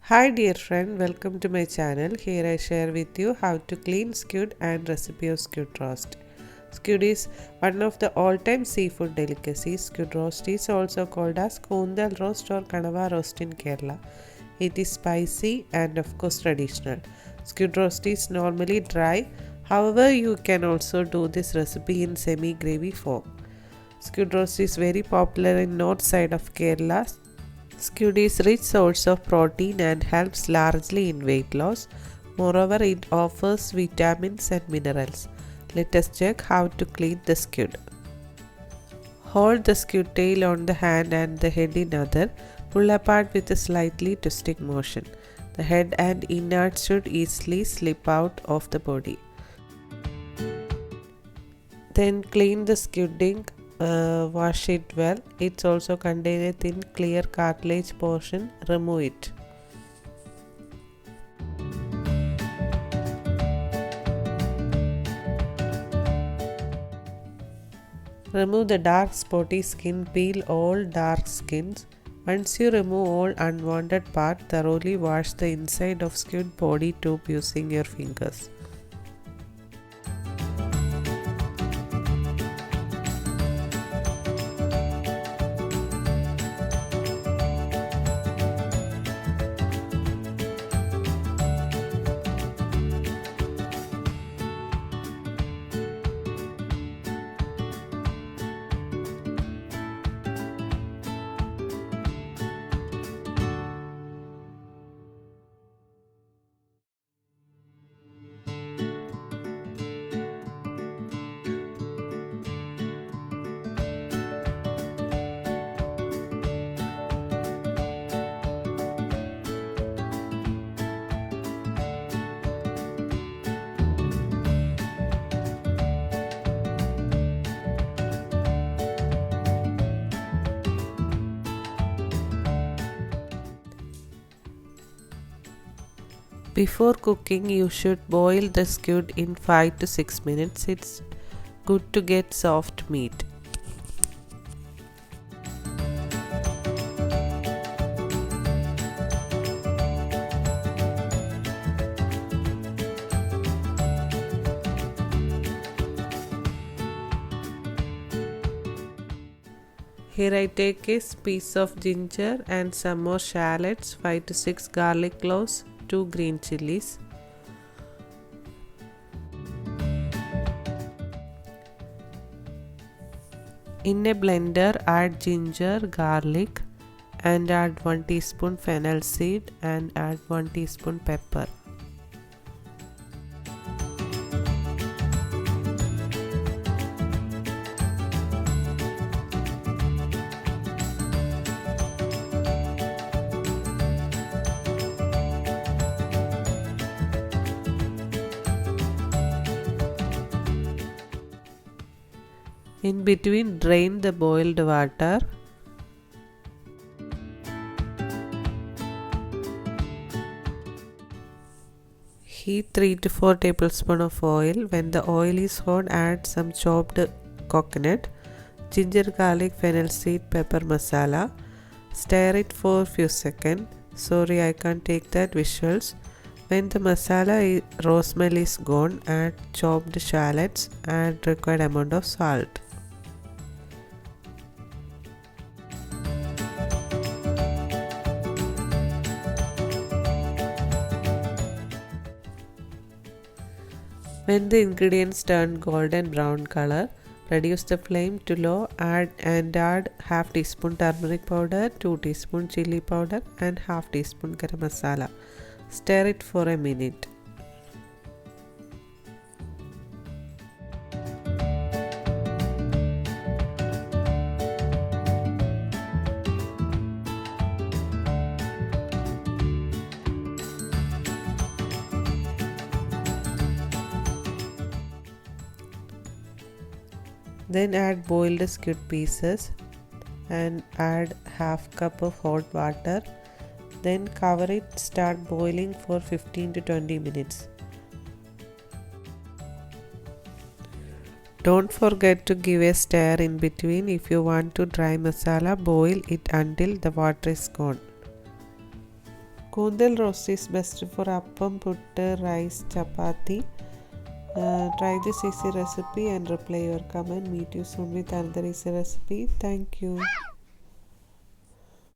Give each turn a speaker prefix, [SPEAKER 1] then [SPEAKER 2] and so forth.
[SPEAKER 1] Hi dear friend, welcome to my channel. Here I share with you how to clean squid and recipe of squid roast. Squid is one of the all-time seafood delicacies. Squid roast is also called as Kundal roast or Kanava roast in Kerala. It is spicy and of course traditional. Squid roast is normally dry. However, you can also do this recipe in semi-gravy form. Squid roast is very popular in north side of Kerala. Squid is rich source of protein and helps largely in weight loss. Moreover, it offers vitamins and minerals. Let us check how to clean the squid. Hold the squid tail on the hand and the head in other. Pull apart with a slightly twisting motion. The head and innards should easily slip out of the body. Then clean the squidding, wash it well. It also contains a thin clear cartilage portion. Remove it. Remove the dark spotty skin. Peel all dark skins. Once you remove all unwanted part, thoroughly wash the inside of squid body tube using your fingers. Before cooking, you should boil the squid in 5 to 6 minutes. It's good to get soft meat. Here I take a piece of ginger and some more shallots, 5 to 6 garlic cloves, 2 green chilies. In a blender, add ginger, garlic and add 1 teaspoon fennel seed and add 1 teaspoon pepper. In between, drain the boiled water. Heat 3 to 4 tablespoons of oil. When the oil is hot, add some chopped coconut, ginger, garlic, fennel seed, pepper masala. Stir it for a few seconds. Sorry, I can't take that visuals. When the raw smell is gone, add chopped shallots and required amount of salt. When the ingredients turn golden brown color, reduce the flame to low. Add half teaspoon turmeric powder, 2 teaspoon chili powder and half teaspoon garam masala. Stir it for a minute. Then add boiled squid pieces and add half cup of hot water. Then cover it, start boiling for 15 to 20 minutes. Don't forget to give a stir in between. If you want to dry masala, boil it until the water is gone. Kundal roast is best for appam, puttu, rice, chapati. Try this easy recipe and reply your comment. Meet you soon with another easy recipe. Thank you.